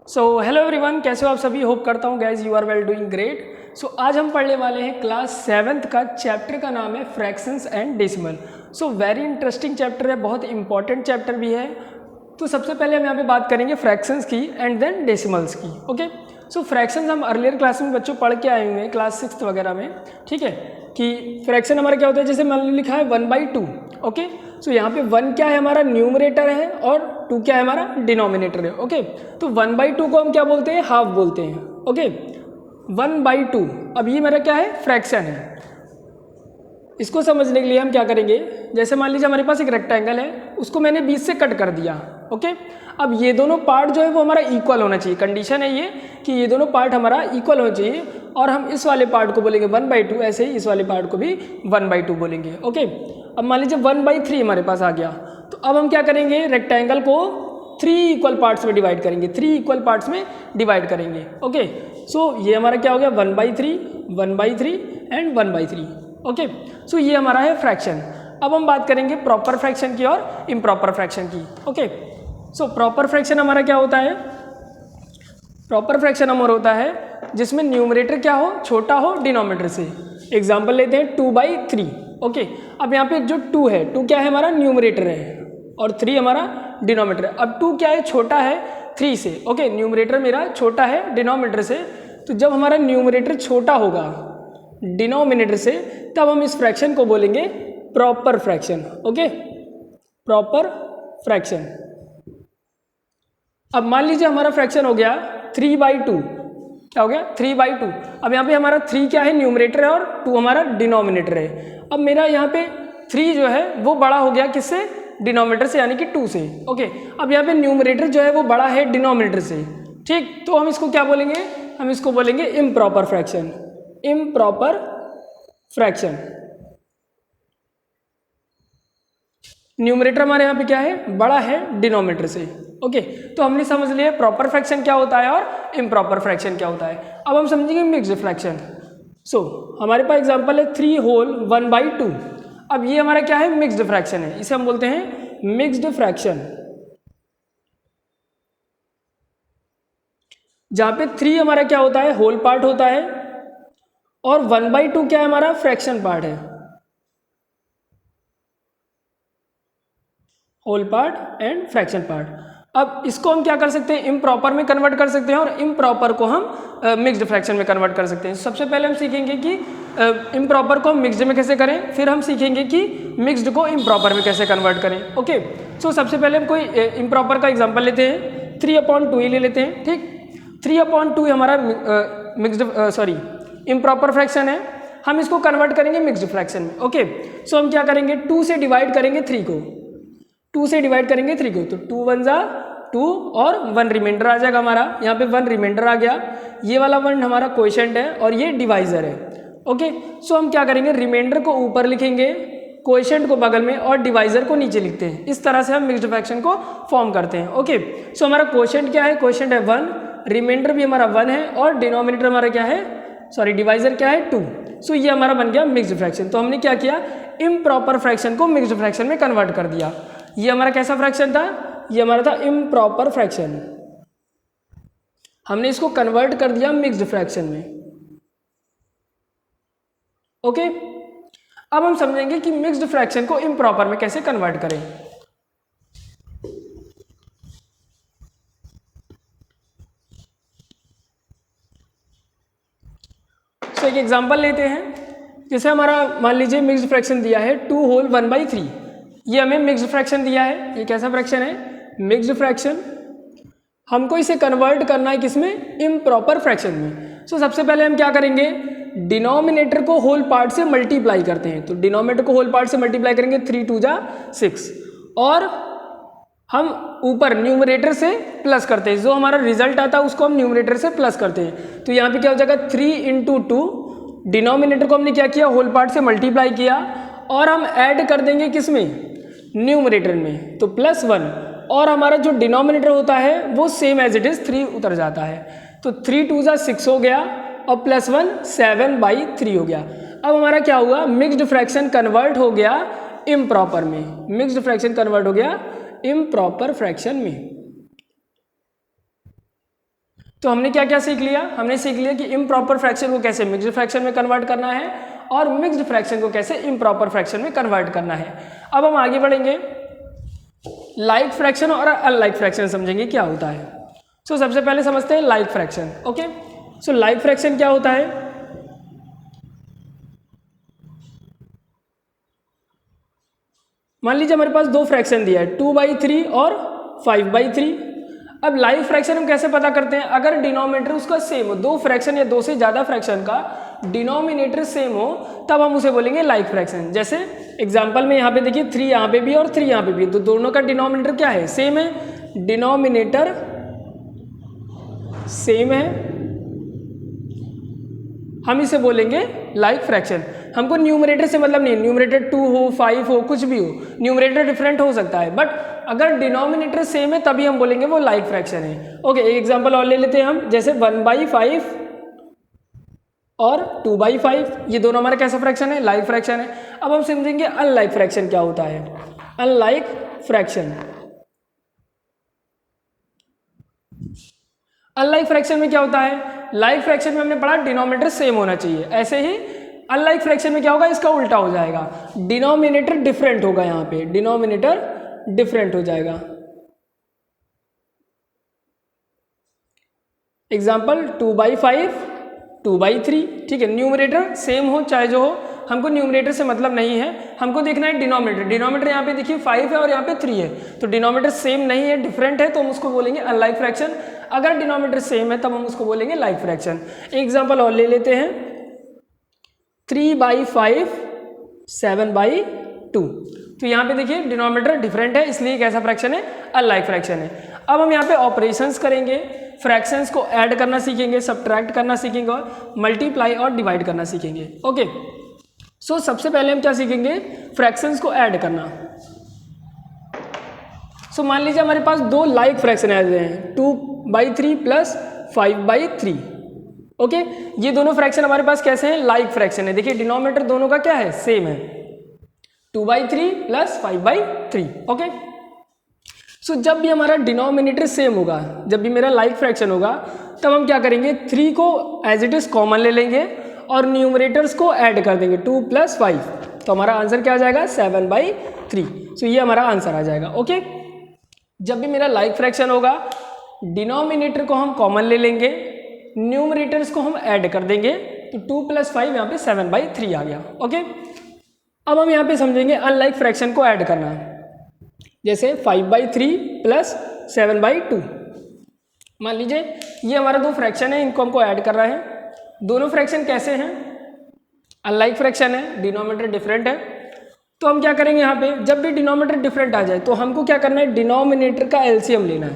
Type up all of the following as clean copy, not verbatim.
So hello everyone, कैसे हो आप सभी। होप करता हूँ guys you are well doing great. So आज हम पढ़ने वाले हैं क्लास 7th का चैप्टर का नाम है fractions and decimal. So very interesting chapter है, बहुत इंपॉर्टेंट चैप्टर भी है। तो सबसे पहले हम यहाँ पे बात करेंगे फ्रैक्शंस की एंड देन डेसिमल्स की। ओके, सो फ्रैक्शंस हम अर्लियर क्लास में बच्चों पढ़ के आए हुए हैं क्लास 6th वगैरह में। ठीक है कि फ्रैक्शन हमारा क्या होता है, जैसे मैंने लिखा है 1/2। ओके, सो यहाँ पे 1 क्या है हमारा न्यूमरेटर है और 2 क्या है हमारा डिनोमिनेटर है। ओके, तो 1/2 को हम क्या बोलते हैं, हाफ बोलते हैं। ओके, 1/2 अब ये मेरा क्या है, फ्रैक्शन है। इसको समझने के लिए हम क्या करेंगे, जैसे मान लीजिए हमारे पास एक रेक्टेंगल है, उसको मैंने बीच से कट कर दिया। ओके, अब ये दोनों पार्ट जो है वो हमारा इक्वल होना चाहिए। कंडीशन है ये कि ये दोनों पार्ट हमारा इक्वल होना चाहिए और हम इस वाले पार्ट को बोलेंगे 1/2, ऐसे ही इस वाले पार्ट को भी 1/2 बोलेंगे। ओके, अब मान लीजिए 1/3 हमारे पास आ गया, तो अब हम क्या करेंगे, रेक्टेंगल को 3 इक्वल पार्ट्स में डिवाइड करेंगे, 3 इक्वल पार्ट्स में डिवाइड करेंगे। ओके, सो ये हमारा क्या हो गया, 1/3, 1/3 एंड 1/3। ओके, सो ये हमारा है फ्रैक्शन। अब हम बात करेंगे प्रॉपर फ्रैक्शन की और इम्प्रॉपर फ्रैक्शन की। ओके, सो प्रॉपर फ्रैक्शन हमारा क्या होता है, प्रॉपर फ्रैक्शन हमारा होता है जिसमें न्यूमरेटर क्या हो, छोटा हो डिनोमिनेटर से। एग्जाम्पल लेते हैं 2/3। ओके, अब यहाँ पे जो 2 है, 2 क्या है हमारा न्यूमरेटर है और 3 हमारा डिनोमिनेटर है। अब 2 क्या है, छोटा है 3 से। ओके, न्यूमरेटर मेरा छोटा है डिनोमिनेटर से, तो जब हमारा न्यूमरेटर छोटा होगा डिनोमिनेटर से तब हम इस फ्रैक्शन को बोलेंगे proper fraction. Okay, proper fraction. अब मान लीजिए हमारा फ्रैक्शन हो गया 3/2। क्या हो गया, 3/2। अब यहाँ पे हमारा 3 क्या है, न्यूमरेटर है और 2 हमारा डिनोमिनेटर है। अब मेरा यहाँ पे 3 जो है वो बड़ा हो गया किससे, डिनोमिनेटर से, यानी कि 2 से। ओके, अब यहाँ पे न्यूमरेटर जो है वो बड़ा है डिनोमिनेटर से। ठीक, तो हम इसको क्या बोलेंगे, हम इसको बोलेंगे improper fraction. Improper fraction. Numerator हमारे यहाँ पे क्या है, बड़ा है डिनोमिनेटर से। ओके, तो हमने समझ लिया प्रॉपर फ्रैक्शन क्या होता है और इम्प्रॉपर फ्रैक्शन क्या होता है। अब हम समझेंगे मिक्स्ड फ्रैक्शन। सो हमारे पास एग्जांपल है 3 होल 1/2। अब ये हमारा क्या है, मिक्स्ड फ्रैक्शन है, इसे हम बोलते हैं मिक्स्ड फ्रैक्शन। जहां पे 3 हमारा क्या होता है, होल पार्ट होता है और 1/2 क्या है हमारा, फ्रैक्शन पार्ट है, whole part and fraction part. अब इसको हम क्या कर सकते हैं, इम्प्रॉपर में कन्वर्ट कर सकते हैं और इम्प्रॉपर को हम मिक्स्ड फ्रैक्शन में कन्वर्ट कर सकते हैं। सबसे पहले हम सीखेंगे कि इम्प्रॉपर को मिक्स्ड में कैसे करें, फिर हम सीखेंगे कि मिक्स्ड को इम्प्रॉपर में कैसे कन्वर्ट करें। ओके, सो सबसे पहले हम कोई इम्प्रॉपर का एग्जाम्पल लेते हैं, 3/2 ही ले लेते हैं। ठीक, 3/2 हमारा इम्प्रॉपर फ्रैक्शन है, हम इसको कन्वर्ट करेंगे मिक्स्ड फ्रैक्शन में। ओके, सो हम क्या करेंगे, 2 से डिवाइड करेंगे 3 को, 2 से डिवाइड करेंगे 3 को, तो 2 1 जा 2 और 1 रिमाइंडर आ जाएगा हमारा। यहाँ पे 1 रिमाइंडर आ गया, ये वाला 1 हमारा कोएफिशिएंट है और ये डिवाइजर है। ओके, सो हम क्या करेंगे, रिमाइंडर को ऊपर लिखेंगे, कोएफिशिएंट को बगल में और डिवाइजर को नीचे लिखते हैं। इस तरह से हम मिक्स्ड फ्रैक्शन को फॉर्म करते हैं। ओके, सो हमारा कोएफिशिएंट क्या है, कोएफिशिएंट है 1, रिमाइंडर भी हमारा 1 है और डिनोमिनेटर हमारा क्या है, डिवाइजर क्या है 2। सो ये हमारा बन गया मिक्स्ड फ्रैक्शन। तो हमने क्या किया, इम्प्रॉपर फ्रैक्शन को मिक्स्ड फ्रैक्शन में कन्वर्ट कर दिया। ये हमारा कैसा फ्रैक्शन था, ये हमारा था इम्प्रॉपर फ्रैक्शन, हमने इसको कन्वर्ट कर दिया मिक्स्ड फ्रैक्शन में। ओके, अब हम समझेंगे कि मिक्स्ड फ्रैक्शन को इम्प्रॉपर में कैसे कन्वर्ट करें। तो एक एग्जांपल लेते हैं, जैसे हमारा मान लीजिए मिक्स्ड फ्रैक्शन दिया है 2 होल 1/3। ये हमें मिक्स्ड फ्रैक्शन दिया है, ये कैसा फ्रैक्शन है, मिक्स्ड फ्रैक्शन। हमको इसे कन्वर्ट करना है किसमें, इम्प्रॉपर फ्रैक्शन में। सो सबसे पहले हम क्या करेंगे, डिनोमिनेटर को होल पार्ट से मल्टीप्लाई करते हैं। तो डिनोमिनेटर को होल पार्ट से मल्टीप्लाई करेंगे, 3 2 जा 6 और हम ऊपर न्यूमरेटर से प्लस करते हैं, जो हमारा रिजल्ट आता है उसको हम न्यूमरेटर से प्लस करते हैं। तो यहाँ पे क्या हो जाएगा, 3 × 2, डिनोमिनेटर को हमने क्या किया, होल पार्ट से मल्टीप्लाई किया और हम ऐड कर देंगे किसमें, न्यूमरेटर में, तो +1 और हमारा जो डिनोमिनेटर होता है वो सेम एज इट इज 3 उतर जाता है। तो 3 2 जा 6 हो गया और +1 7/3 हो गया। अब हमारा क्या हुआ, मिक्स्ड फ्रैक्शन कन्वर्ट हो गया इम्प्रॉपर में, मिक्स्ड फ्रैक्शन कन्वर्ट हो गया इम्प्रॉपर फ्रैक्शन में। तो हमने क्या क्या सीख लिया, हमने सीख लिया कि इम्प्रॉपर फ्रैक्शन को कैसे मिक्स्ड फ्रैक्शन में कन्वर्ट करना है और मिक्स्ड फ्रैक्शन को कैसे इम्प्रॉपर फ्रैक्शन में कन्वर्ट करना है। अब हम आगे बढ़ेंगे, लाइक फ्रैक्शन और अनलाइक फ्रैक्शन समझेंगे क्या होता है। सो सबसे पहले समझते हैं like fraction. Okay, so like fraction क्या होता है, मान लीजिए हमारे पास दो फ्रैक्शन दिया है 2/3 और 5/3। अब लाइक फ्रैक्शन हम कैसे पता करते हैं, अगर डिनोमिनेटर उसका सेम हो, दो फ्रैक्शन या दो से ज़्यादा फ्रैक्शन का डिनोमिनेटर सेम हो तब हम उसे बोलेंगे लाइक फ्रैक्शन। जैसे एग्जांपल में यहाँ पे देखिए 3 यहाँ पे भी और 3 यहाँ पे भी, तो दोनों का डिनोमिनेटर क्या है, सेम है, डिनोमिनेटर सेम है, हम इसे बोलेंगे लाइक फ्रैक्शन। हमको न्यूमरेटर से मतलब नहीं, न्यूमरेटर 2 हो 5 हो कुछ भी हो, न्यूमरेटर डिफरेंट हो सकता है, बट अगर डिनोमिनेटर सेम है तभी हम बोलेंगे वो लाइक फ्रैक्शन है। ओके, एक एग्जांपल और ले लेते हैं हम, जैसे 1/5 और 2/5, ये दोनों हमारा कैसा फ्रैक्शन है, लाइक फ्रैक्शन है। अब हम समझेंगे अनलाइक फ्रैक्शन क्या होता है। अनलाइक फ्रैक्शन, अनलाइक फ्रैक्शन में क्या होता है, लाइक फ्रैक्शन में हमने पढ़ा डिनोमिनेटर सेम होना चाहिए, ऐसे ही अनलाइक फ्रैक्शन में क्या होगा, इसका उल्टा हो जाएगा, डिनोमिनेटर डिफरेंट होगा, यहाँ पे डिनोमिनेटर डिफरेंट हो जाएगा। एग्जाम्पल 2/5 2/3, ठीक है, न्यूमरेटर सेम हो चाहे जो हो, हमको न्यूमरेटर से मतलब नहीं है, हमको देखना है डिनोमिनेटर। डिनोमिनेटर यहाँ पे देखिए 5 है और यहाँ पे 3 है, तो डिनोमिनेटर सेम नहीं है, डिफरेंट है, तो हम उसको बोलेंगे अनलाइक फ्रैक्शन। अगर डिनोमिनेटर सेम है तब हम उसको बोलेंगे लाइक फ्रैक्शन। एग्जाम्पल और ले लेते हैं, 3/5 7/2, तो यहाँ पे देखिए डिनोमिनेटर डिफरेंट है, इसलिए कैसा फ्रैक्शन है, अनलाइक फ्रैक्शन है। अब हम यहाँ पे ऑपरेशंस करेंगे, फ्रैक्शंस को ऐड करना सीखेंगे, सब्ट्रैक्ट करना सीखेंगे और मल्टीप्लाई और डिवाइड करना सीखेंगे। ओके, सो सबसे पहले हम क्या सीखेंगे, फ्रैक्शंस को ऐड करना। सो मान लीजिए हमारे पास दो लाइक फ्रैक्शन ऐड हैं, 2/3 प्लस 5/3। ओके, ये दोनों फ्रैक्शन हमारे पास कैसे हैं, लाइक फ्रैक्शन है। देखिए डिनोमिनेटर दोनों का क्या है, सेम है, 2/3 प्लस 5/3। ओके, सो जब भी हमारा डिनोमिनेटर सेम होगा, जब भी मेरा लाइक फ्रैक्शन होगा, तब हम क्या करेंगे, 3 को एज इट इज कॉमन ले लेंगे और न्यूमरेटर्स को ऐड कर देंगे, 2 + 5, तो हमारा आंसर क्या आ जाएगा, 7/3। सो ये हमारा आंसर आ जाएगा। ओके, जब भी मेरा लाइक फ्रैक्शन होगा, डिनोमिनेटर को हम कॉमन ले लेंगे, न्यूमरेटर्स को हम ऐड कर देंगे, तो 2 + 5 यहाँ पे 7/3 आ गया। ओके, अब हम यहाँ पे समझेंगे अनलाइक फ्रैक्शन को ऐड करना, जैसे 5/3 प्लस 7/2। मान लीजिए ये हमारा दो फ्रैक्शन है, इनको हमको ऐड करना है। दोनों फ्रैक्शन कैसे हैं, अनलाइक फ्रैक्शन है, डिनोमिनेटर डिफरेंट है, तो हम क्या करेंगे, यहाँ पे जब भी डिनोमिनेटर डिफरेंट आ जाए तो हमको क्या करना है, डिनोमिनेटर का एलसीएम लेना है।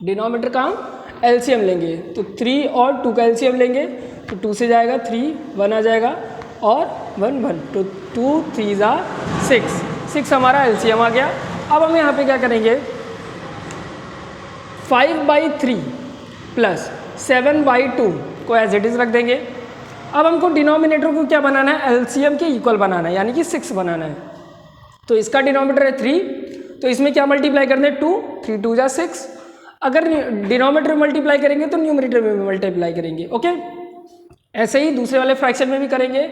डिनोमिनेटर का हम एलसीएम लेंगे, तो 3 और 2 का एलसीएम लेंगे, तो 2 से जाएगा 3, 1 आ जाएगा और 1 1, तो 2 3 6, 6 हमारा एलसीएम आ गया। अब हम यहाँ पे क्या करेंगे, 5/3 प्लस 7/2 को एज इट इज रख देंगे। अब हमको डिनोमिनेटर को क्या बनाना है, एलसीएम के इक्वल बनाना है, यानी कि 6 बनाना है। तो इसका डिनोमिनेटर है 3, तो इसमें क्या मल्टीप्लाई करना है, 2, 3 2 = 6। अगर डिनोमिनेटर में मल्टीप्लाई करेंगे तो न्यूमरेटर में भी मल्टीप्लाई करेंगे। ओके, ऐसे ही दूसरे वाले फ्रैक्शन में भी करेंगे।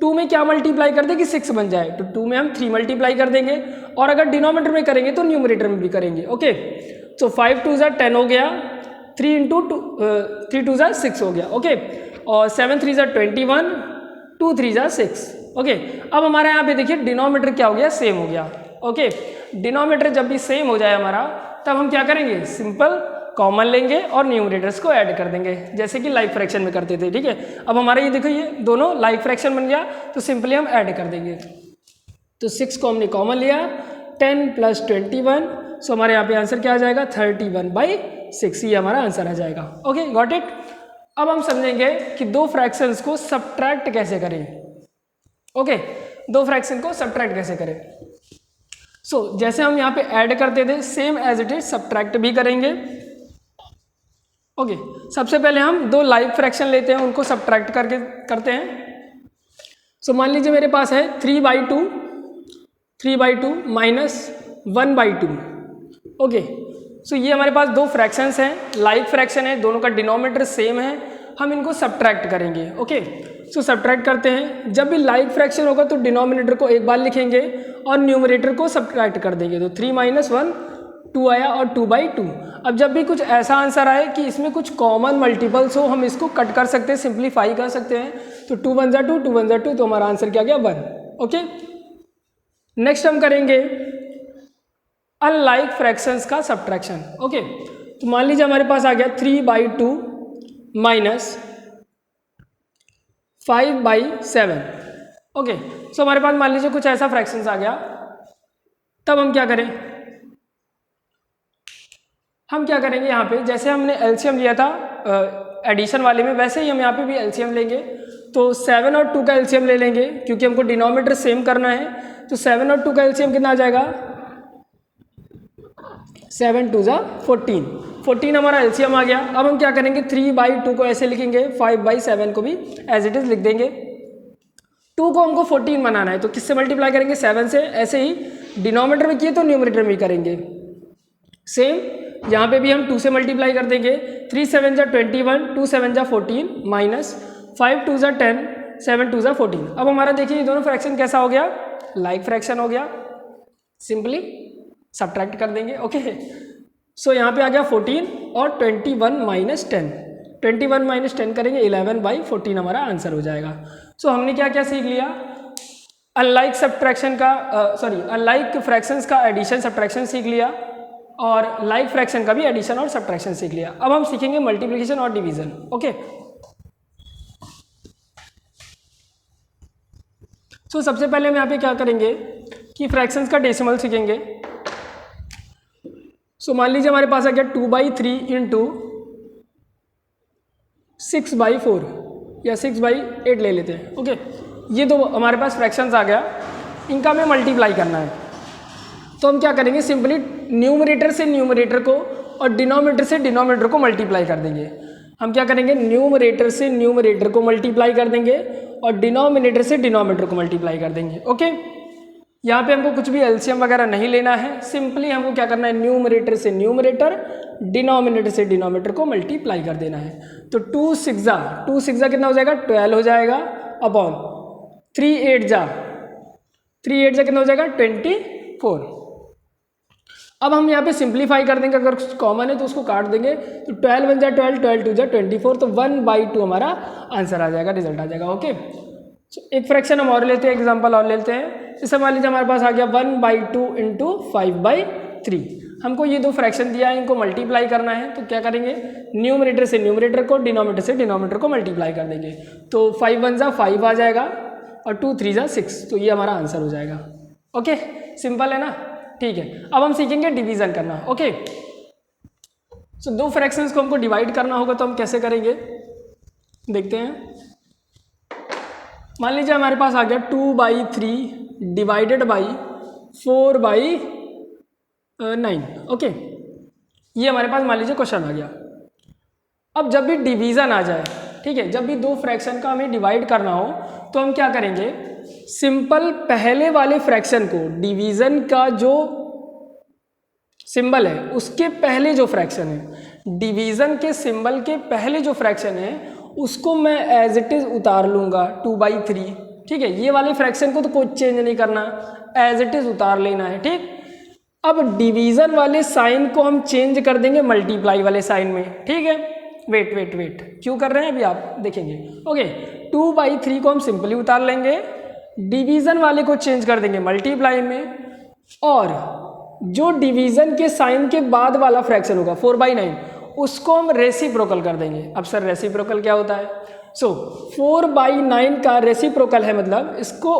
2 में क्या मल्टीप्लाई कर दे कि 6 बन जाए, तो 2 में हम 3 मल्टीप्लाई कर देंगे, और अगर डिनोमिनेटर में करेंगे तो न्यूमरेटर में भी करेंगे। ओके, तो 5 2 = 10 हो गया, 3 2 = 6 हो गया। ओके, और 7 3 = 21, 2 3 = 6। ओके, अब हमारे यहाँ पे देखिए डिनोमिनेटर क्या हो गया, सेम हो गया। ओके, डिनोमिनेटर जब भी सेम हो जाए हमारा, तब हम क्या करेंगे, सिंपल कॉमन लेंगे और न्यूमरेटर्स को ऐड कर देंगे, जैसे कि लाइक फ्रैक्शन में करते थे। ठीक है, अब हमारा ये देखो, ये दोनों लाइक फ्रैक्शन बन गया, तो सिंपली हम ऐड कर देंगे। तो 6 को हमने कॉमन लिया, 10 + 21, सो हमारे यहाँ पे आंसर क्या आ जाएगा, 31/6, ये हमारा आंसर आ जाएगा। Okay, got it. अब हम समझेंगे कि दो फ्रैक्शंस को सब्ट्रैक्ट कैसे करें। ओके, दो फ्रैक्शन को सब्ट्रैक्ट कैसे करें। सो जैसे हम यहाँ पे ऐड करते थे, same as it is subtract भी करेंगे। ओके, सबसे पहले हम दो लाइक फ्रैक्शन लेते हैं, उनको सब्ट्रैक्ट करके करते हैं। सो मान लीजिए मेरे पास है 3/2 - 1/2। ओके, सो ये हमारे पास दो फ्रैक्शंस हैं, लाइक फ्रैक्शन है, दोनों का डिनोमिनेटर सेम है, हम इनको सब्ट्रैक्ट करेंगे। ओके, सो सब्ट्रैक्ट करते हैं। जब भी लाइक फ्रैक्शन होगा तो डिनोमिनेटर को एक बार लिखेंगे और न्यूमरेटर को सब्ट्रैक्ट कर देंगे। तो 3 - 1 2 आया और 2/2। अब जब भी कुछ ऐसा आंसर आए कि इसमें कुछ कॉमन मल्टीपल्स हो, हम इसको कट कर सकते हैं, सिंप्लीफाई कर सकते हैं। तो 2 1 2 2 1 2, तो हमारा आंसर क्या गया 1। ओके, नेक्स्ट हम करेंगे अनलाइक फ्रैक्शंस का सब्ट्रैक्शन। ओके, तो मान लीजिए हमारे पास आ गया 3/2 माइनस 5/7। ओके, सो हमारे पास मान लीजिए कुछ ऐसा फ्रैक्शंस आ गया, तब हम क्या करें, हम क्या करेंगे यहाँ पे, जैसे हमने एलसीएम लिया था एडिशन वाले में, वैसे ही हम यहाँ पे भी एलसीएम लेंगे। तो 7 और 2 का एलसीएम ले लेंगे क्योंकि हमको डिनोमिनेटर सेम करना है। तो 7 और 2 का एलसीएम कितना आ जाएगा, 7 2 14, 14 हमारा एलसीएम आ गया। अब हम क्या करेंगे, 3/2 को ऐसे लिखेंगे, 5/7 को भी एज इट इज लिख देंगे। 2 को हमको 14 बनाना है, तो किससे मल्टीप्लाई करेंगे, 7 से। ऐसे ही डिनोमिनेटर में किए तो न्यूमरेटर में भी करेंगे सेम, यहाँ पे भी हम 2 से मल्टीप्लाई कर देंगे। 3 7 21, 2 7 14 माइनस 5 2 10, 7 2 14। अब हमारा देखिए ये दोनों फ्रैक्शन कैसा हो गया, लाइक फ्रैक्शन हो गया, सिंपली सब्ट्रैक्ट कर देंगे। ओके, सो यहाँ पे आ गया 14 और 21 - 10, 21 - 10 करेंगे, 11/14 हमारा आंसर हो जाएगा। सो हमने क्या क्या सीख लिया, अनलाइक सब्ट्रैक्शन का अनलाइक फ्रैक्शंस का एडिशन सब्ट्रैक्शन सीख लिया और लाइक फ्रैक्शन का भी एडिशन और सब्ट्रैक्शन सीख लिया। अब हम सीखेंगे मल्टीप्लिकेशन और डिवीजन। ओके, सो सबसे पहले हम यहाँ पे क्या करेंगे कि फ्रैक्शंस का डेसिमल सीखेंगे। सो मान लीजिए हमारे पास आ गया 2/3 इंटू 6/4 या 6/8 ले लेते हैं। ओके, ये दो हमारे पास फ्रैक्शंस आ गया, इनका हमें मल्टीप्लाई करना है। तो हम क्या करेंगे, सिंपली न्यूमरेटर से न्यूमरेटर को और डिनोमिनेटर से डिनोमिनेटर को मल्टीप्लाई कर देंगे। हम क्या करेंगे, न्यूमरेटर से न्यूमरेटर को मल्टीप्लाई कर देंगे और डिनोमिनेटर से डिनोमिनेटर को मल्टीप्लाई कर देंगे। ओके, यहाँ पे हमको कुछ भी एलसीएम वगैरह नहीं लेना है, सिंपली हमको क्या करना है, न्यूमरेटर से न्यूमरेटर, डिनोमिनेटर से डिनोमिनेटर को मल्टीप्लाई कर देना है। तो 2 6 कितना हो जाएगा, 12 हो जाएगा, अपॉन 3 8 कितना हो जाएगा, 24। अब हम यहाँ पे सिंप्लीफाई कर देंगे, अगर कुछ कॉमन है तो उसको काट देंगे। तो 12 1 12, 12 2 24, तो 1/2 हमारा आंसर आ जाएगा, रिजल्ट आ जाएगा। ओके, एक फ्रैक्शन हम और लेते हैं, एग्जांपल और लेते हैं। जैसे मान लीजिए हमारे पास आ गया 1/2 इंटू 5/3। हमको ये दो फ्रैक्शन दिया है, इनको मल्टीप्लाई करना है। तो क्या करेंगे, न्यूमरेटर से न्यूमरेटर को, डिनोमिनेटर से डिनोमिनेटर को मल्टीप्लाई कर देंगे। तो 5 1 5 आ जाएगा और 2 3 6, तो ये हमारा आंसर हो जाएगा। ओके, सिंपल है ना, ठीक है। अब हम सीखेंगे डिवीजन करना। ओके, सो दो फ्रैक्शंस को हमको डिवाइड करना होगा, तो हम कैसे करेंगे देखते हैं। मान लीजिए हमारे पास आ गया 2/3 डिवाइडेड बाई 4/9। ओके, ये हमारे पास मान लीजिए क्वेश्चन आ गया। अब जब भी डिवीजन आ जाए, ठीक है, जब भी दो फ्रैक्शन का हमें डिवाइड करना हो तो हम क्या करेंगे, सिंपल पहले वाले फ्रैक्शन को, डिवीजन का जो सिंबल है उसके पहले जो फ्रैक्शन है, डिवीजन के सिंबल के पहले जो फ्रैक्शन है उसको मैं एज इट इज उतार लूंगा 2/3। ठीक है, ये वाले फ्रैक्शन को तो कुछ चेंज नहीं करना, एज इट इज उतार लेना है। ठीक, अब डिवीजन वाले साइन को हम चेंज कर देंगे मल्टीप्लाई वाले साइन में। ठीक है, वेट क्यों कर रहे हैं अभी आप देखेंगे। ओके, 2/3 को हम सिंपली उतार लेंगे, डिवीजन वाले को चेंज कर देंगे मल्टीप्लाई में, और जो डिवीजन के साइन के बाद वाला फ्रैक्शन होगा 4/9 उसको हम रेसिप्रोकल कर देंगे। अब सर रेसिप्रोकल क्या होता है, सो 4/9 का रेसिप्रोकल है, मतलब इसको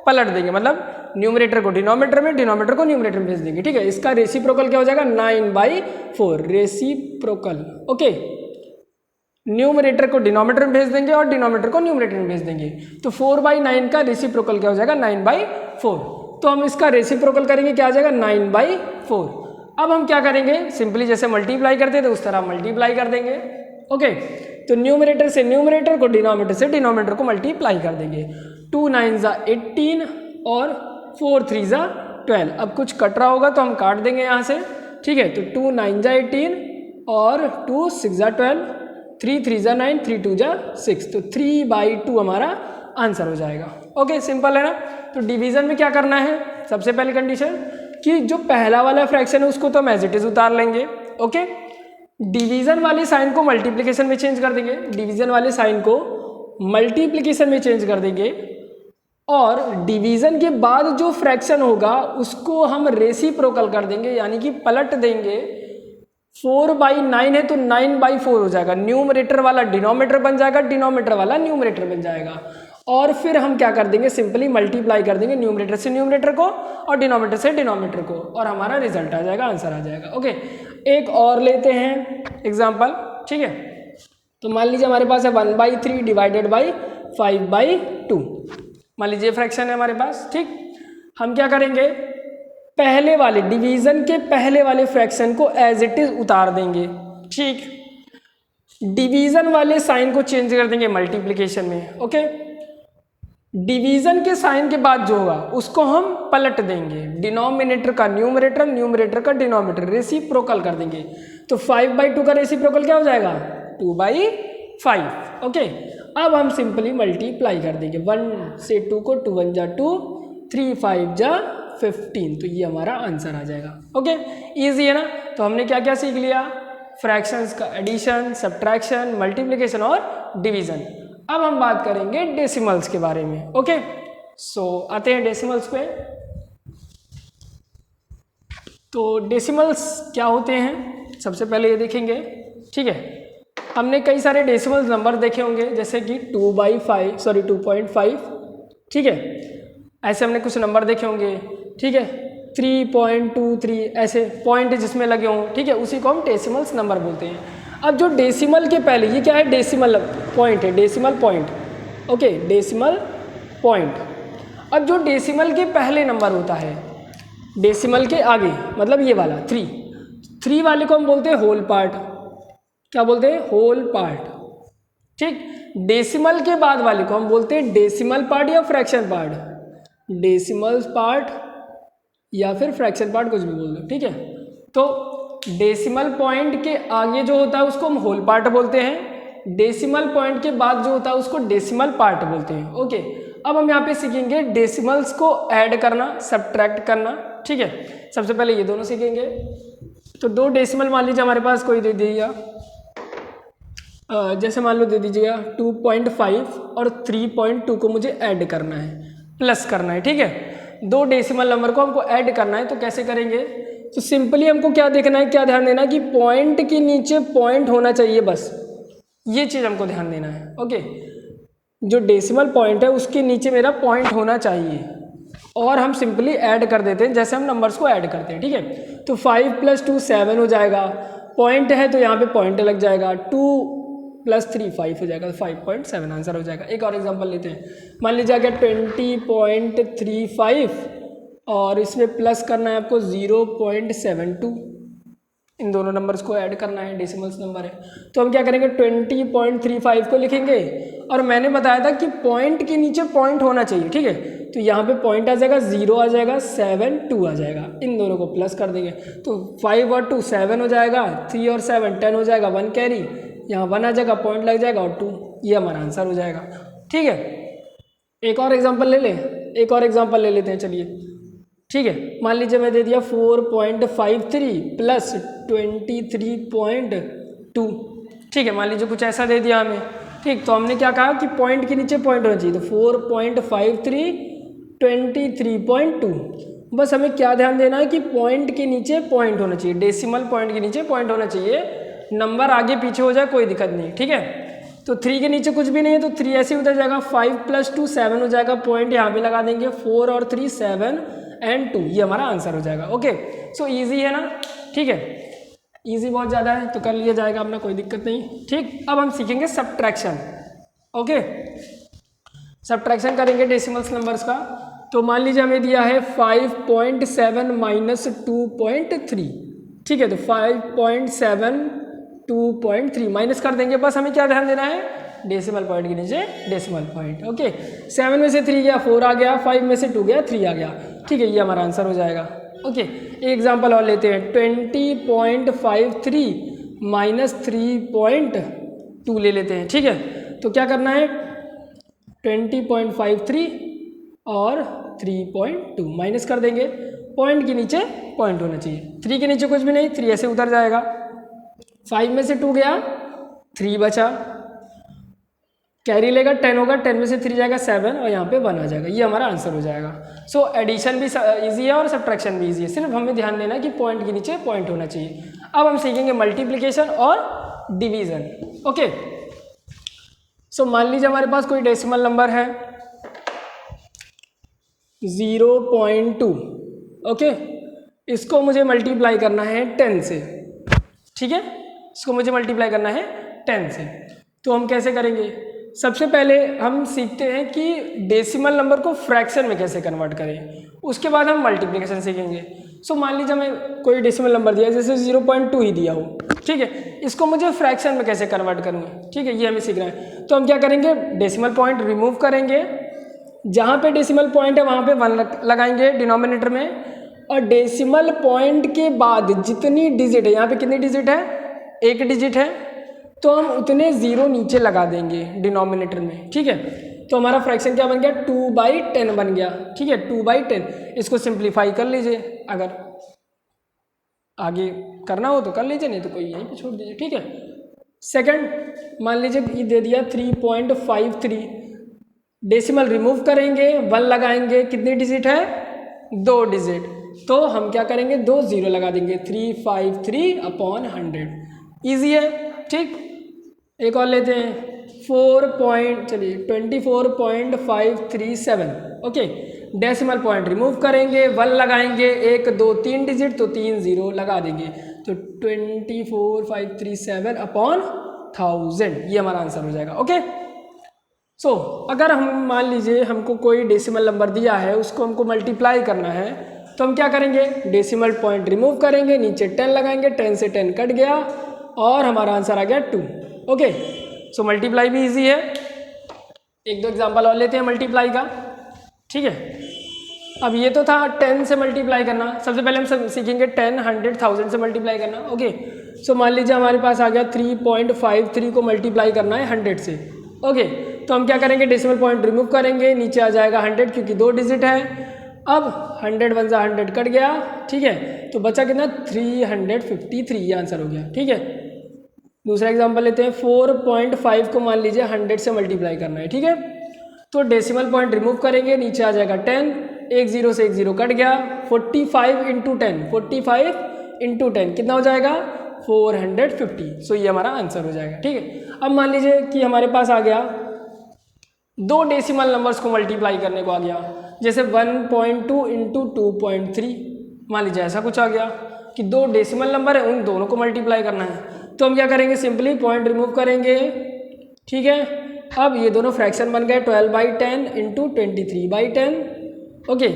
पलट देंगे, मतलब न्यूमरेटर को डिनोमिनेटर में, डिनोमिनेटर को न्यूमरेटर में भेज देंगे। ठीक है, इसका रेसिप्रोकल क्या हो जाएगा 9/4 रेसिप्रोकल। ओके, न्यूमरेटर को डिनोमिनेटर में भेज देंगे और डिनोमिनेटर को न्यूमरेटर में भेज देंगे। तो 4/9 का रेसिप्रोकल क्या हो जाएगा 9/4। तो हम इसका रेसिप्रोकल करेंगे, क्या आ जाएगा 9/4। अब हम क्या करेंगे, सिंपली जैसे मल्टीप्लाई करते थे उस तरह मल्टीप्लाई कर देंगे। ओके, तो न्यूमरेटर से न्यूमरेटर को, डिनोमिनेटर से डिनोमिनेटर को मल्टीप्लाई कर देंगे। 2 9 18 और 4 3 12। अब कुछ कट रहा होगा तो हम काट देंगे यहाँ से, ठीक है, तो 2 9 जा 18 और 2 6 जा 12, 3 3 जा 9, 3 2 जा 6, तो 3/2 हमारा आंसर हो जाएगा। ओके, सिंपल है ना। तो डिवीजन में क्या करना है, सबसे पहली कंडीशन कि जो पहला वाला फ्रैक्शन है उसको तो हम एज इट इज उतार लेंगे। ओके, डिवीजन वाले साइन को मल्टीप्लिकेशन में चेंज कर देंगे, डिवीजन वाले साइन को मल्टीप्लिकेशन में चेंज कर देंगे, और डिवीजन के बाद जो फ्रैक्शन होगा उसको हम रेसिप्रोकल कर देंगे, यानी कि पलट देंगे। 4/9 है तो 9/4 हो जाएगा, न्यूमरेटर वाला डिनोमिनेटर बन जाएगा, डिनोमिनेटर वाला न्यूमरेटर बन जाएगा, और फिर हम क्या कर देंगे, सिंपली मल्टीप्लाई कर देंगे न्यूमरेटर से न्यूमरेटर को और डिनोमिनेटर से डिनोमिनेटर को, और हमारा रिजल्ट आ जाएगा, आंसर आ जाएगा। ओके, एक और लेते हैं एग्जाम्पल, ठीक है। तो मान लीजिए हमारे पास है 1/3 डिवाइडेड बाई 5/2, मान लीजिए फ्रैक्शन है हमारे पास, ठीक। हम क्या करेंगे, पहले वाले डिवीजन के पहले वाले फ्रैक्शन को एज इट इज उतार देंगे, ठीक। डिवीजन वाले साइन को चेंज कर देंगे मल्टीप्लिकेशन में। ओके, डिवीजन के साइन के बाद जो होगा उसको हम पलट देंगे, डिनोमिनेटर का न्यूमरेटर, न्यूमरेटर का डिनोमिनेटर, रेसिप्रोकल कर देंगे। तो 5/2 का रेसिप्रोकल क्या हो जाएगा, 2/5। ओके, अब हम सिंपली मल्टीप्लाई कर देंगे, 1 से 2 को 2 1 जा 2, 3 5 जा 15, तो ये हमारा आंसर आ जाएगा। ओके, इजी है ना। तो हमने क्या क्या सीख लिया, फ्रैक्शंस का एडिशन, सब्ट्रैक्शन, मल्टीप्लिकेशन और डिवीजन। अब हम बात करेंगे डेसिमल्स के बारे में। ओके, सो आते हैं डेसिमल्स पे। तो डेसिमल्स क्या होते हैं, सबसे पहले ये देखेंगे, ठीक है। हमने कई सारे डेसिमल नंबर देखे होंगे, जैसे कि 2.5, ठीक है, ऐसे हमने कुछ नंबर देखे होंगे, ठीक है, 3.23, ऐसे पॉइंट जिसमें लगे हों, ठीक है, उसी को हम डेसिमल्स नंबर बोलते हैं। अब जो डेसिमल के पहले, ये क्या है, डेसिमल पॉइंट है, decimal point. Okay, decimal point. अब जो डेसिमल के पहले नंबर होता है, डेसिमल के आगे, मतलब ये वाला 3 वाले को हम बोलते हैं होल पार्ट। क्या बोलते हैं, होल पार्ट, ठीक। डेसिमल के बाद वाले को हम बोलते हैं डेसिमल पार्ट या फ्रैक्शन पार्ट, डेसिमल पार्ट या फिर फ्रैक्शन पार्ट, कुछ भी बोल दो, ठीक है। तो डेसिमल पॉइंट के आगे जो होता है उसको हम होल पार्ट बोलते हैं, डेसिमल पॉइंट के बाद जो होता है उसको डेसिमल पार्ट बोलते हैं। ओके, अब हम यहाँ पे सीखेंगे डेसिमल्स को ऐड करना, सब्ट्रैक्ट करना, ठीक है। सबसे पहले ये दोनों सीखेंगे। तो 2 डेसिमल मान लीजिए हमारे पास कोई दे दिया, जैसे मान लो दे दीजिएगा 2.5 और 3.2 को मुझे ऐड करना है, प्लस करना है, ठीक है। 2 डेसिमल नंबर को हमको ऐड करना है, तो कैसे करेंगे, तो सिंपली हमको क्या देखना है, क्या ध्यान देना है कि पॉइंट के नीचे पॉइंट होना चाहिए, बस ये चीज़ हमको ध्यान देना है। ओके, जो डेसिमल पॉइंट है उसके नीचे मेरा पॉइंट होना चाहिए, और हम सिंपली ऐड कर देते हैं जैसे हम नंबर्स को ऐड करते हैं, ठीक है। तो 5 + 2 7 हो जाएगा, पॉइंट है तो यहाँ पे पॉइंट लग जाएगा, 2 + 3 5 हो जाएगा, 5.7 आंसर हो जाएगा। एक और एग्जांपल लेते हैं, मान लीजिए अगर 20.35 और इसमें प्लस करना है आपको 0.72, इन दोनों नंबर्स को ऐड करना है, डेसिमल्स नंबर है। तो हम क्या करेंगे, 20.35 को लिखेंगे, और मैंने बताया था कि पॉइंट के नीचे पॉइंट होना चाहिए, ठीक है। तो यहाँ पे पॉइंट आ जाएगा, 0 आ जाएगा, 7 2 आ जाएगा, इन दोनों को प्लस कर देंगे, तो 5 और 2 7 हो जाएगा, 3 और 7 10 हो जाएगा, 1 कैरी, यहाँ 1 आ जाएगा, पॉइंट लग जाएगा, और 2, ये हमारा आंसर हो जाएगा, ठीक है। एक और एग्जाम्पल ले लें, एक और एग्जाम्पल ले लेते हैं, चलिए, ठीक है। मान लीजिए मैं दे दिया 4.53 + 23.2, ठीक है, मान लीजिए कुछ ऐसा दे दिया हमें, ठीक। तो हमने क्या कहा कि पॉइंट के नीचे पॉइंट होना चाहिए, तो 4.53 23.2, बस हमें क्या ध्यान देना है कि पॉइंट के नीचे पॉइंट होना चाहिए, डेसिमल पॉइंट के नीचे पॉइंट होना चाहिए, नंबर आगे पीछे हो जाए कोई दिक्कत नहीं, ठीक है। तो 3 के नीचे कुछ भी नहीं है, तो 3 ऐसे उधर जाएगा, 5 + 2 7 हो जाएगा, पॉइंट यहाँ पे लगा देंगे, 4 और 3 7 और 2, ये हमारा आंसर हो जाएगा। ओके, सो इजी है ना, ठीक है, इजी बहुत ज़्यादा है, तो कर लिया जाएगा अपना, कोई दिक्कत नहीं, ठीक। अब हम सीखेंगे सब्ट्रैक्शन। ओके, सब्ट्रैक्शन करेंगे डेसिमल्स नंबर्स का। तो मान लीजिए हमें दिया है 5.7 - 2.3, ठीक है। तो 5.7 2.3 माइनस कर देंगे, बस हमें क्या ध्यान देना है, डेसिमल पॉइंट के नीचे डेसिमल पॉइंट। ओके, 7 में से 3 गया, 4 आ गया, 5 में से 2 गया, 3 आ गया, ठीक है, ये हमारा आंसर हो जाएगा। ओके, एक एग्जांपल और लेते हैं, 20.53 माइनस 3.2 ले लेते हैं, ठीक है। तो क्या करना है, 20.53 और 3.2 माइनस कर देंगे, पॉइंट के नीचे पॉइंट होना चाहिए, 3 के नीचे कुछ भी नहीं, 3 ऐसे उतर जाएगा, 5 में से 2 गया, 3 बचा, कैरी लेगा 10 होगा, 10 में से 3 जाएगा 7 और यहाँ पे 1 आ जाएगा, ये हमारा आंसर हो जाएगा। सो एडिशन भी इजी है और सब्ट्रैक्शन भी इजी है, सिर्फ हमें ध्यान देना है कि पॉइंट के नीचे पॉइंट होना चाहिए। अब हम सीखेंगे मल्टीप्लिकेशन और डिवीजन। ओके, सो मान लीजिए हमारे पास कोई डेसिमल नंबर है 0.2, ओके, इसको मुझे मल्टीप्लाई करना है 10 से, ठीक है, इसको मुझे मल्टीप्लाई करना है 10 से। तो हम कैसे करेंगे, सबसे पहले हम सीखते हैं कि डेसिमल नंबर को फ्रैक्शन में कैसे कन्वर्ट करें, उसके बाद हम मल्टीप्लिकेशन सीखेंगे। सो मान लीजिए हमें कोई डेसिमल नंबर दिया है, जैसे 0.2 ही दिया हो, ठीक है, इसको मुझे फ्रैक्शन में कैसे कन्वर्ट करूँगा, ठीक है, ये हमें सीखना है। तो हम क्या करेंगे, डेसिमल पॉइंट रिमूव करेंगे, जहाँ पे डेसिमल पॉइंट है वहाँ पे 1 लगाएंगे डिनोमिनेटर में, और डेसिमल पॉइंट के बाद जितनी डिजिट है, यहाँ पे कितनी डिजिट है, 1 डिजिट है, तो हम उतने 0 नीचे लगा देंगे डिनोमिनेटर में, ठीक है। तो हमारा फ्रैक्शन क्या बन गया, 2/10 बन गया, ठीक है, 2/10। इसको सिंप्लीफाई कर लीजिए, अगर आगे करना हो तो कर लीजिए, नहीं तो कोई यहीं पे छोड़ दीजिए, ठीक है। सेकंड मान लीजिए ये दे दिया 3.53, डेसिमल रिमूव करेंगे, 1 लगाएंगे, कितनी डिजिट है, 2 डिजिट, तो हम क्या करेंगे, 2 0 लगा देंगे, 353/100, ईजी है, ठीक। एक और लेते हैं 24.537, ओके, डेसिमल पॉइंट रिमूव करेंगे, 1 लगाएंगे, 1 2 3 डिजिट, तो 3 0 लगा देंगे, तो 24,537/1000, ये हमारा आंसर हो जाएगा। ओके, सो अगर हम मान लीजिए हमको कोई डेसिमल नंबर दिया है, उसको हमको मल्टीप्लाई करना है, तो हम क्या करेंगे, डेसिमल पॉइंट रिमूव करेंगे, नीचे 10 लगाएंगे, 10 से 10 कट गया और हमारा आंसर आ गया 2। ओके, सो मल्टीप्लाई भी इजी है। 1-2 एग्जांपल और लेते हैं मल्टीप्लाई का, ठीक है। अब ये तो था 10 से मल्टीप्लाई करना, सबसे पहले हम सब सीखेंगे 10, 100, 1000 से मल्टीप्लाई करना। ओके, सो मान लीजिए हमारे पास आ गया 3.53 को मल्टीप्लाई करना है 100 से। ओके, तो हम क्या करेंगे, डेसिमल पॉइंट रिमूव करेंगे, नीचे आ जाएगा 100 क्योंकि 2 डिजिट है। अब 100 1 100 कट गया, ठीक है, तो बचा कितना, 353, ये आंसर हो गया, ठीक है। दूसरा एग्जांपल लेते हैं, 4.5 को मान लीजिए 100 से मल्टीप्लाई करना है, ठीक है, तो डेसिमल पॉइंट रिमूव करेंगे, नीचे आ जाएगा 10, 1 0 से 1 0 कट गया, 45 × 10, 45 × 10 कितना हो जाएगा, 450। सो ये हमारा आंसर हो जाएगा, ठीक है। अब मान लीजिए कि हमारे पास आ गया 2 डेसिमल नंबर्स को मल्टीप्लाई करने को आ गया, जैसे 1.2 × 2.3, मान लीजिए ऐसा कुछ आ गया कि 2 डेसिमल नंबर है, उन दोनों को मल्टीप्लाई करना है। तो हम क्या करेंगे, सिंपली पॉइंट रिमूव करेंगे, ठीक है। अब ये दोनों फ्रैक्शन बन गए 12/10 × 23/10। ओके,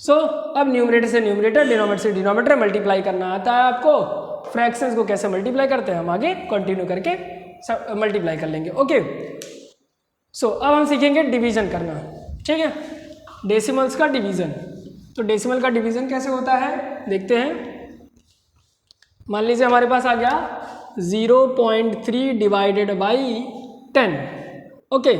सो अब न्यूमरेटर से न्यूमरेटर, डिनोमिनेटर से डिनोमिनेटर मल्टीप्लाई करना आता है आपको। फ्रैक्शंस को कैसे मल्टीप्लाई करते हैं हम आगे कंटिन्यू करके मल्टीप्लाई कर लेंगे। ओके, सो अब हम सीखेंगे डिवीजन करना, ठीक है, डेसिमल्स का डिवीजन। तो डेसिमल का डिवीजन कैसे होता है देखते हैं। मान लीजिए हमारे पास आ गया 0.3 / 10। ओके,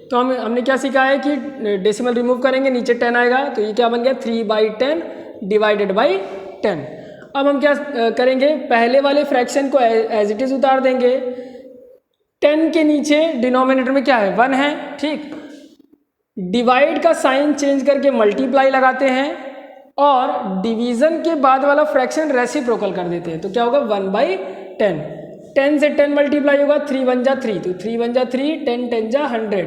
तो हमने क्या सीखा है कि डेसिमल रिमूव करेंगे, नीचे 10 आएगा, तो ये क्या बन गया, 3/10 / 10। अब हम क्या करेंगे, पहले वाले फ्रैक्शन को एज इट इज़ उतार देंगे, 10 के नीचे डिनोमिनेटर में क्या है, 1 है, ठीक। डिवाइड का साइन चेंज करके मल्टीप्लाई लगाते हैं और डिवीजन के बाद वाला फ्रैक्शन रेसिप्रोकल कर देते हैं, तो क्या होगा, 1/10। 10 से 10 मल्टीप्लाई होगा, 3 1 जा 3, तो 3 1 जा 3, 10 10 जा 100।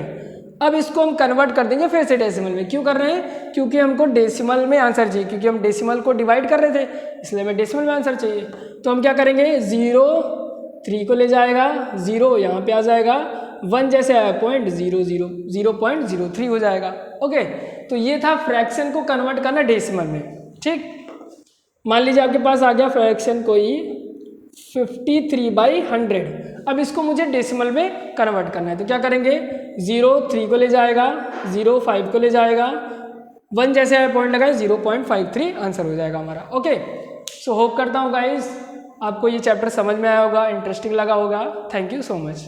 अब इसको हम कन्वर्ट कर देंगे फिर से डेसिमल में। क्यों कर रहे हैं, क्योंकि हमको डेसिमल में आंसर चाहिए, क्योंकि हम डेसिमल को डिवाइड कर रहे थे, इसलिए हमें डेसिमल में आंसर चाहिए। तो हम क्या करेंगे, 0 3 को ले जाएगा, 0 यहाँ पे आ जाएगा, 1 जैसे आया पॉइंट, 0.03 हो जाएगा। ओके, तो ये था फ्रैक्शन को कन्वर्ट करना डेसिमल में, ठीक। मान लीजिए आपके पास आ गया फ्रैक्शन कोई 53/100। अब इसको मुझे डेसिमल में कन्वर्ट करना है, तो क्या करेंगे, 0 3 को ले जाएगा, 0 5 को ले जाएगा, 1 जैसे पॉइंट लगाए 0.53 आंसर हो जाएगा हमारा। ओके, सो होप करता हूँ गाइज आपको ये चैप्टर समझ में आया होगा, इंटरेस्टिंग लगा होगा। Thank you so much.